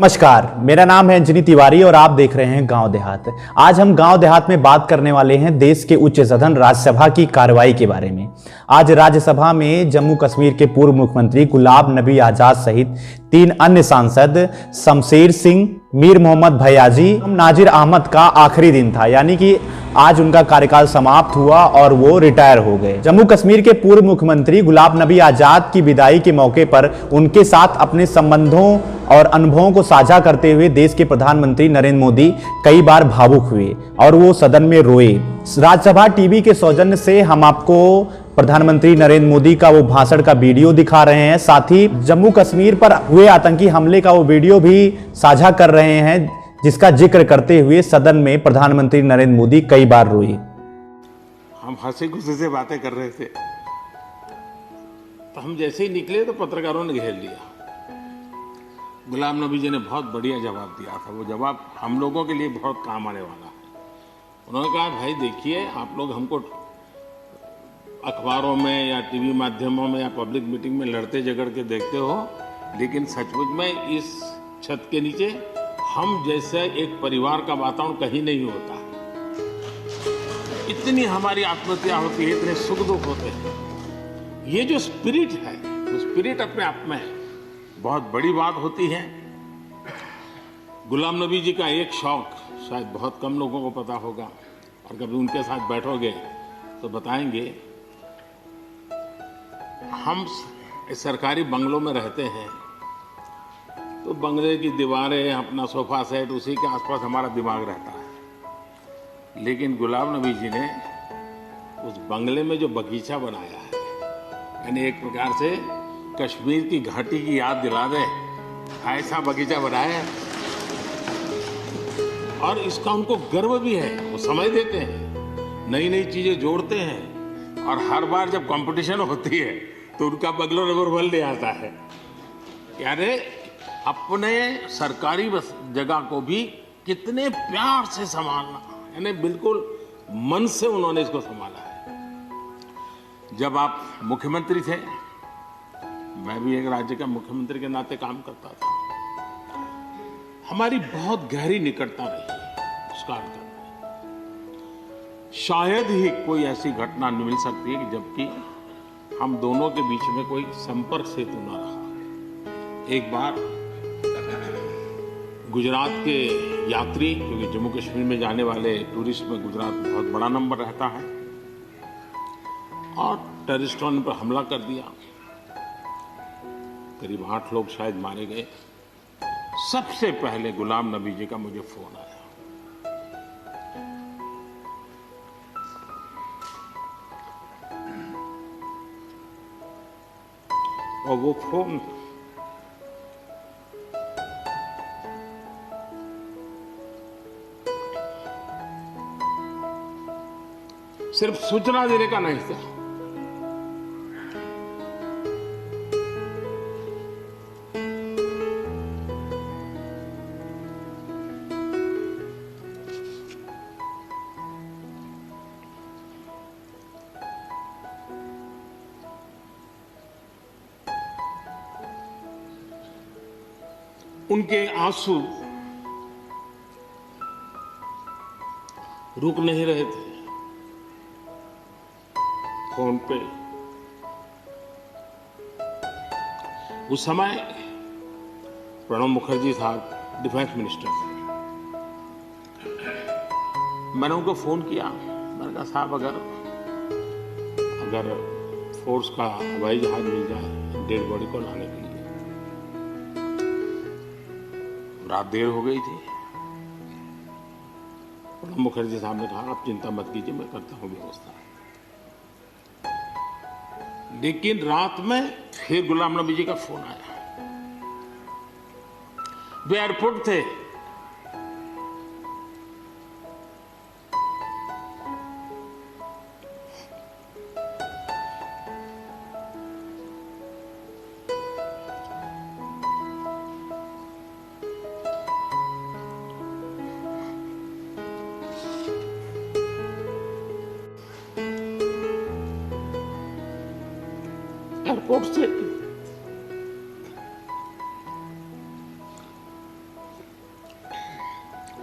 नमस्कार, मेरा नाम है अंजनी तिवारी और आप देख रहे हैं गांव देहात। आज हम गांव देहात में बात करने वाले हैं देश के उच्च सदन राज्यसभा की कार्रवाई के बारे में। आज राज्यसभा में जम्मू कश्मीर के पूर्व मुख्यमंत्री गुलाम नबी आजाद सहित 3 अन्य सांसद शमशेर सिंह, मीर मोहम्मद भयाजी, नाजिर अहमद का आखिरी दिन था, यानी कि आज उनका कार्यकाल समाप्त हुआ और वो रिटायर हो गए। जम्मू कश्मीर के पूर्व मुख्यमंत्री गुलाम नबी आजाद की विदाई के मौके पर उनके साथ अपने संबंधों और अनुभवों को साझा करते हुए देश के प्रधानमंत्री नरेंद्र मोदी कई बार भावुक हुए और वो सदन में रोए। राज्यसभा टीवी के सौजन्य से हम आपको प्रधानमंत्री नरेंद्र मोदी का वो भाषण का वीडियो दिखा रहे हैं, साथ ही जम्मू कश्मीर पर हुए आतंकी हमले का वो वीडियो भी साझा कर रहे हैं, जिसका जिक्र करते हुए सदन में प्रधानमंत्री नरेंद्र मोदी कई बार रोए। हम हंसी खुशी से बातें कर रहे थे तो हम जैसे ही निकले तो पत्रकारों ने घेर लिया। गुलाम नबी जी ने बहुत बढ़िया जवाब दिया था। वो जवाब हम लोगों के लिए बहुत काम आने वाला है। उन्होंने कहा, भाई देखिए, आप लोग हमको अखबारों में या टीवी माध्यमों में या पब्लिक मीटिंग में लड़ते झगड़ के देखते हो, लेकिन सचमुच में इस छत के नीचे हम जैसे एक परिवार का वातावरण कहीं नहीं होता। इतनी हमारी आत्महत्या होती है, इतने सुख दुख होते हैं। ये जो स्पिरिट है, वो स्पिरिट अपने आप में बहुत बड़ी बात होती है। गुलाम नबी जी का एक शौक शायद बहुत कम लोगों को पता होगा, और कभी उनके साथ बैठोगे तो बताएंगे। हम सरकारी बंगलों में रहते हैं तो बंगले की दीवारें, अपना सोफा सेट, उसी के आसपास हमारा दिमाग रहता है। लेकिन गुलाम नबी जी ने उस बंगले में जो बगीचा बनाया है, यानी एक प्रकार से कश्मीर की घाटी की याद दिला दे, ऐसा बगीचा बनाया है। और इसका उनको गर्व भी है। वो समय देते हैं, नई नई चीजें जोड़ते हैं, और हर बार जब कंपटीशन होती है तो उनका बंगलो नंबर 1 ले आता है। यानी अपने सरकारी जगह को भी कितने प्यार से संभालना, यानी बिल्कुल मन से उन्होंने इसको संभाला है। जब आप मुख्यमंत्री थे, मैं भी एक राज्य का मुख्यमंत्री के नाते काम करता था, हमारी बहुत गहरी निकटता रही उस काल में। शायद ही कोई ऐसी घटना मिल सकती है कि जबकि हम दोनों के बीच में कोई संपर्क सेतु न रहा। एक बार गुजरात के यात्री, क्योंकि जम्मू कश्मीर में जाने वाले टूरिस्ट में गुजरात बहुत बड़ा नंबर रहता है, और टेररिस्टों ने पर हमला कर दिया। करीब 8 लोग शायद मारे गए। सबसे पहले गुलाम नबी जी का मुझे फोन आया। और वो फोन सिर्फ सूचना देने का नहीं था, उनके आंसू रुक नहीं रहे थे। फोन पे उस समय प्रणब मुखर्जी साहब डिफेंस मिनिस्टर थे। मैंने उनको फोन किया, मैंने कहा, साहब अगर फोर्स का हवाई जहाज मिल जाए डेड बॉडी को लाने के लिए। रात देर हो गई थी। प्रणब मुखर्जी साहब ने कहा, आप चिंता मत कीजिए, मैं करता हूं व्यवस्था। लेकिन रात में फिर गुलाम नबी जी का फोन आया। वे एयरपोर्ट थे। एयरपोर्ट से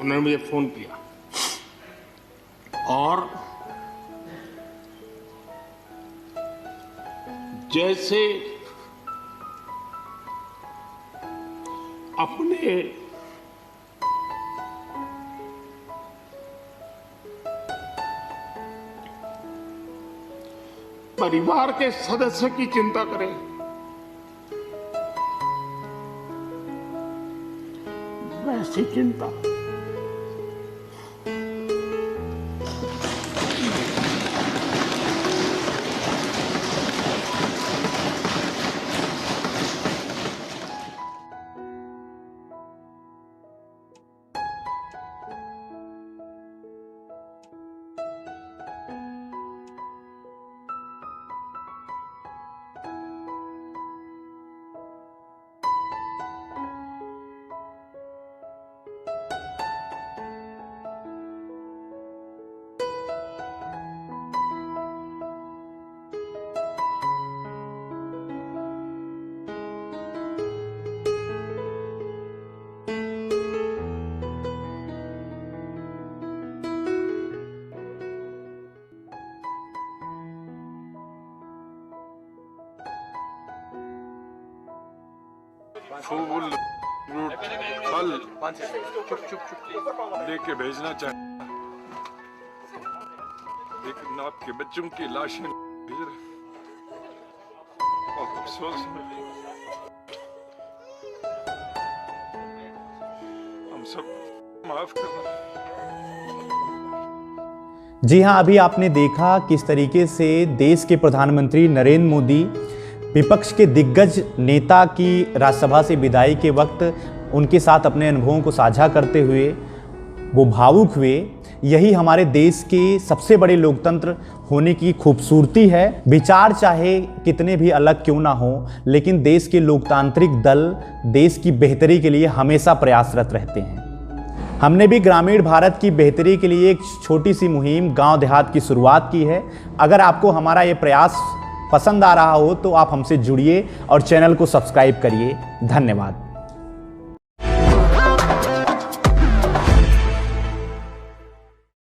उन्होंने मुझे फोन किया और जैसे अपने परिवार के सदस्य की चिंता करें, वैसी चिंता फूल फ्रूट फल लेके भेजना चाहिए, लेकिन आपके बच्चों की लाशें भेज रहे, बहुत अफसोस है। हम सब माफ करना। जी हाँ, अभी आपने देखा किस तरीके से देश के प्रधानमंत्री नरेंद्र मोदी विपक्ष के दिग्गज नेता की राज्यसभा से विदाई के वक्त उनके साथ अपने अनुभवों को साझा करते हुए वो भावुक हुए। यही हमारे देश के सबसे बड़े लोकतंत्र होने की खूबसूरती है। विचार चाहे कितने भी अलग क्यों ना हो, लेकिन देश के लोकतांत्रिक दल देश की बेहतरी के लिए हमेशा प्रयासरत रहते हैं। हमने भी ग्रामीण भारत की बेहतरी के लिए एक छोटी सी मुहिम गांव देहात की शुरुआत की है। अगर आपको हमारा ये प्रयास पसंद आ रहा हो तो आप हमसे जुड़िए और चैनल को सब्सक्राइब करिए। धन्यवाद।